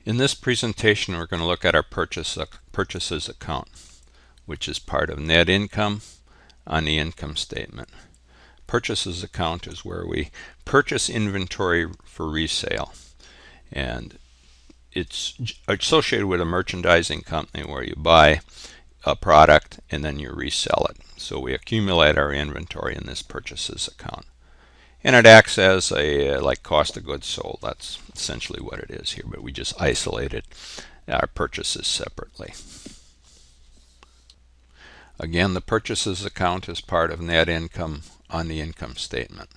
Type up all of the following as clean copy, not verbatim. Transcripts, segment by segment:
In this presentation, we're going to look at our purchases account, which is part of net income on the income statement. Purchases account is where we purchase inventory for resale, and it's associated with a merchandising company where you buy a product and then you resell it. So we accumulate our inventory in this purchases account. And it acts as a like cost of goods sold. That's essentially what it is here, but we just isolated our purchases separately. Again, the purchases account is part of net income on the income statement.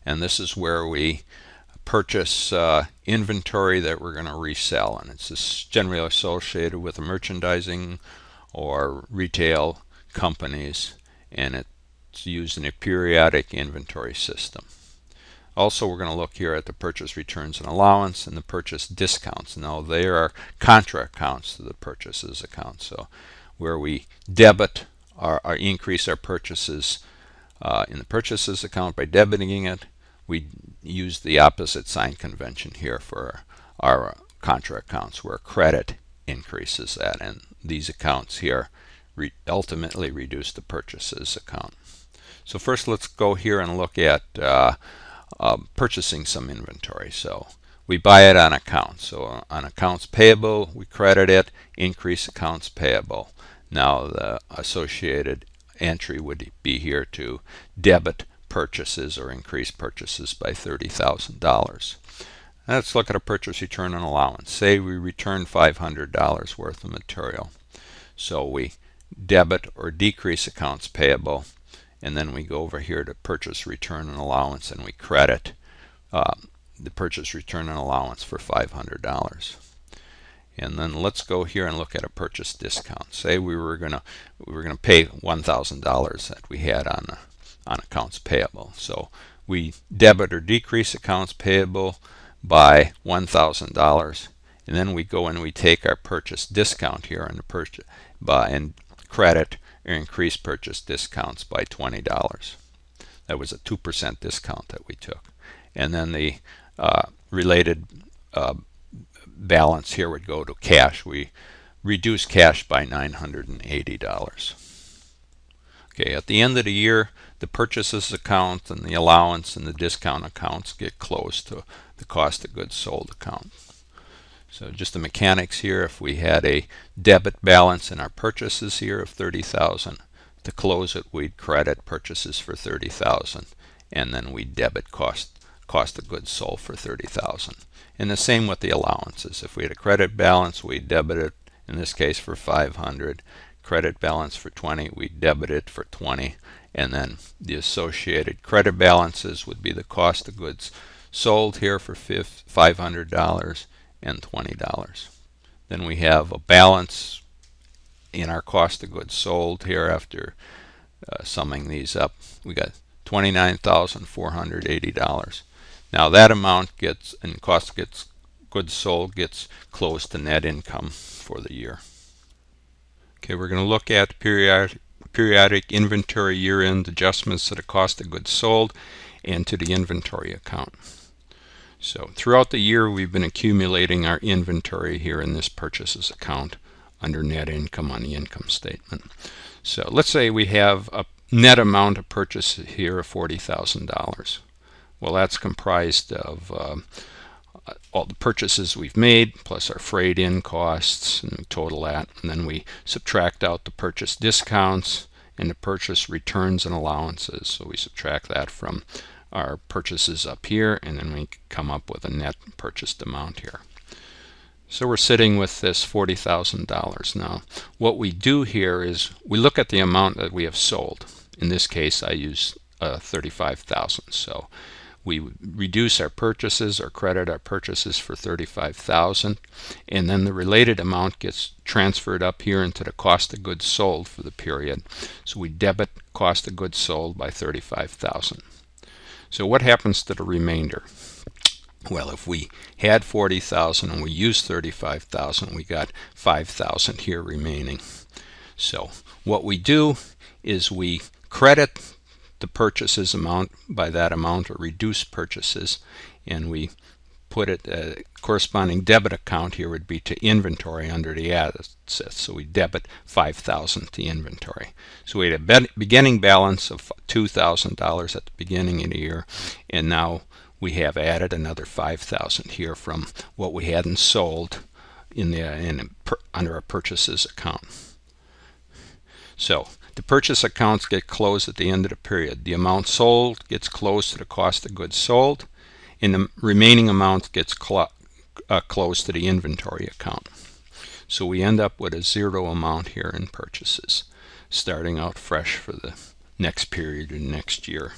And this is where we purchase inventory that we're going to resell. And it's generally associated with the merchandising or retail companies, and it's used in a periodic inventory system. Also, we're going to look here at the purchase returns and allowance and the purchase discounts. Now, they are contra accounts to the purchases account. So, where we debit or increase our purchases in the purchases account by debiting it, we use the opposite sign convention here for our contra accounts, where credit increases that, and these accounts here ultimately reduce the purchases account. So first, let's go here and look at purchasing some inventory. So we buy it on account. So on accounts payable, we credit it, increase accounts payable. Now the associated entry would be here to debit purchases or increase purchases by $30,000. Let's look at a purchase return and allowance. Say we return $500 worth of material. So we debit or decrease accounts payable, and then we go over here to purchase return and allowance, and we credit the purchase return and allowance for $500. And then let's go here and look at a purchase discount. Say we were gonna pay $1,000 that we had on accounts payable. So we debit or decrease accounts payable by $1,000, and then we go and we take our purchase discount here and and credit or increase purchase discounts by $20. That was a 2% discount that we took. And then the related balance here would go to cash. We reduce cash by $980. Okay, at the end of the year, the purchases account and the allowance and the discount accounts get close to the cost of goods sold account. So just the mechanics here, if we had a debit balance in our purchases here of $30,000, to close it we'd credit purchases for $30,000, and then we debit cost of goods sold for $30,000. And the same with the allowances. If we had a credit balance, we debit it, in this case for $500, credit balance for $20, we debit it for $20, and then the associated credit balances would be the cost of goods sold here for $500 and $20. Then we have a balance in our cost of goods sold here after summing these up. We got $29,480. Now that amount gets, and cost of goods sold gets close to net income for the year. Okay, we're going to look at periodic inventory year-end adjustments to the cost of goods sold and to the inventory account. So throughout the year, we've been accumulating our inventory here in this purchases account under net income on the income statement. So let's say we have a net amount of purchase here of $40,000. Well, that's comprised of all the purchases we've made plus our freight in costs, and we total that, and then we subtract out the purchase discounts and the purchase returns and allowances. So we subtract that from our purchases up here, and then we come up with a net purchased amount here. So we're sitting with this $40,000. Now what we do here is we look at the amount that we have sold. In this case I use $35,000. So we reduce our purchases or credit our purchases for $35,000, and then the related amount gets transferred up here into the cost of goods sold for the period. So we debit cost of goods sold by $35,000. So what happens to the remainder? Well, if we had $40,000 and we used $35,000, we got $5,000 here remaining. So what we do is we credit the purchases amount by that amount, or reduce purchases, and we put it, corresponding debit account here would be to inventory under the assets. So we debit $5,000 to inventory. So we had a beginning balance of $2,000 at the beginning of the year, and now we have added another $5,000 here from what we hadn't sold under our purchases account. So the purchase accounts get closed at the end of the period. The amount sold gets closed to the cost of goods sold, and the remaining amount gets closed to the inventory account. So we end up with a zero amount here in purchases, starting out fresh for the next period and next year.